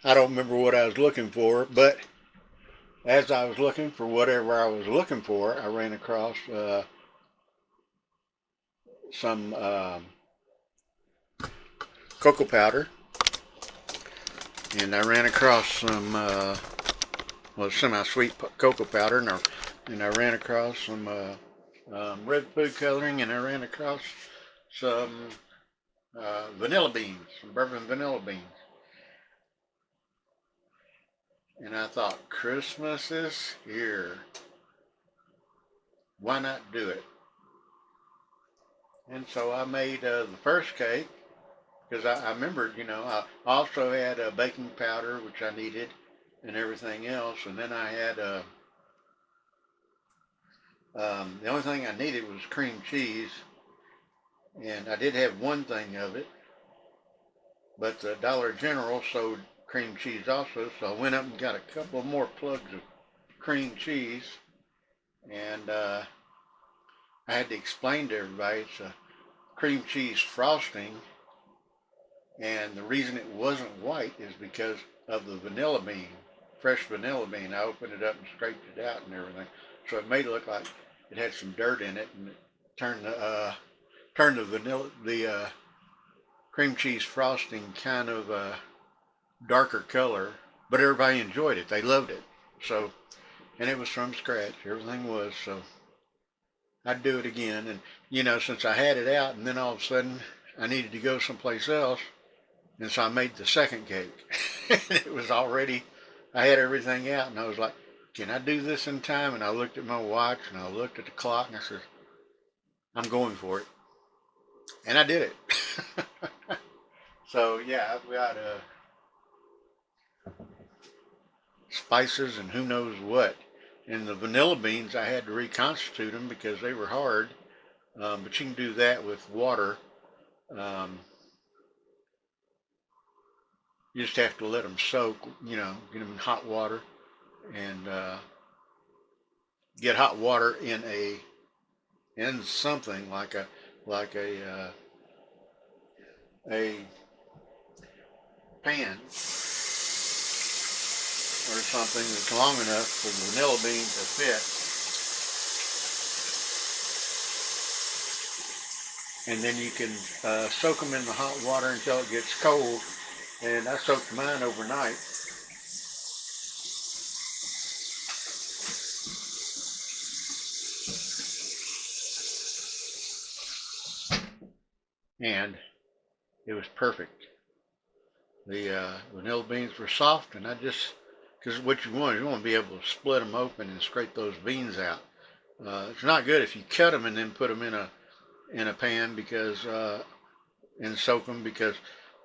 I don't remember what I was looking for, but as I was looking for whatever I was looking for, I ran across some cocoa powder, and I ran across some semi-sweet cocoa powder, and I ran across some red food coloring, and I ran across some vanilla beans, some bourbon vanilla beans. And I thought, Christmas is here. Why not do it? And so I made the first cake, because I remembered, I also had baking powder, which I needed, and everything else. And then I had, the only thing I needed was cream cheese. And I did have one thing of it, but the Dollar General sold cream cheese also. So I went up and got a couple more plugs of cream cheese. And I had to explain to everybody it's a cream cheese frosting. And the reason it wasn't white is because of the vanilla bean, fresh vanilla bean. I opened it up and scraped it out and everything. So it made it look like it had some dirt in it, and it turned the cream cheese frosting kind of a darker color. But everybody enjoyed it. They loved it. So, and it was from scratch. Everything was. So I'd do it again. And since I had it out, and then all of a sudden I needed to go someplace else. And so I made the second cake. It was already, I had everything out, and I was like, can I do this in time? And I looked at my watch, and I looked at the clock, and I said, I'm going for it. And I did it. So yeah, I've got spices and who knows what. And the vanilla beans, I had to reconstitute them because they were hard. But you can do that with water. You just have to let them soak, get them in hot water, and get hot water in something like a pan or something that's long enough for the vanilla bean to fit. And then you can soak them in the hot water until it gets cold. And I soaked mine overnight. And it was perfect. The vanilla beans were soft, and because what you want to be able to split them open and scrape those beans out. It's not good if you cut them and then put them in a pan and soak them, because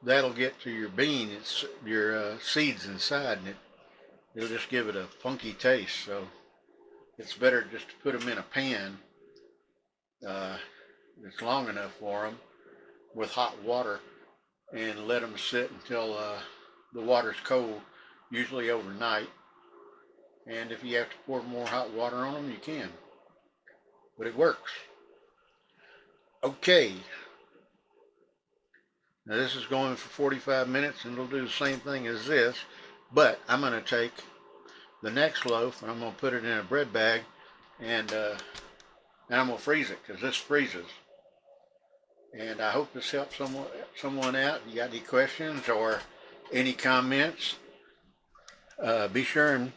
that'll get to your bean. It's your seeds inside, and it'll just give it a funky taste. So it's better just to put them in a pan that's long enough for them with hot water, and let them sit until the water's cold, usually overnight. And if you have to pour more hot water on them, you can. But it works. Okay. Now this is going for 45 minutes, and it'll do the same thing as this. But I'm going to take the next loaf, and I'm going to put it in a bread bag, and I'm going to freeze it, because this freezes. And I hope this helps someone out. If you got any questions or any comments, be sure and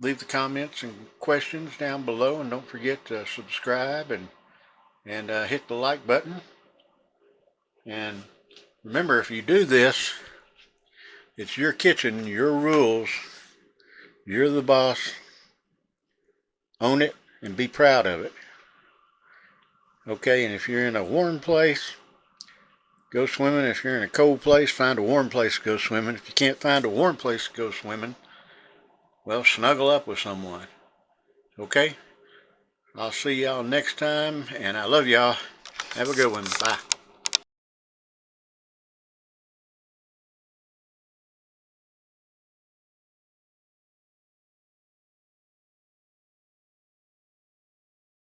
leave the comments and questions down below, and don't forget to subscribe and hit the like button. And remember, if you do this, it's your kitchen, your rules. You're the boss. Own it and be proud of it. Okay, and if you're in a warm place, go swimming. If you're in a cold place, find a warm place to go swimming. If you can't find a warm place to go swimming, well, snuggle up with someone. Okay? I'll see y'all next time, and I love y'all. Have a good one. Bye.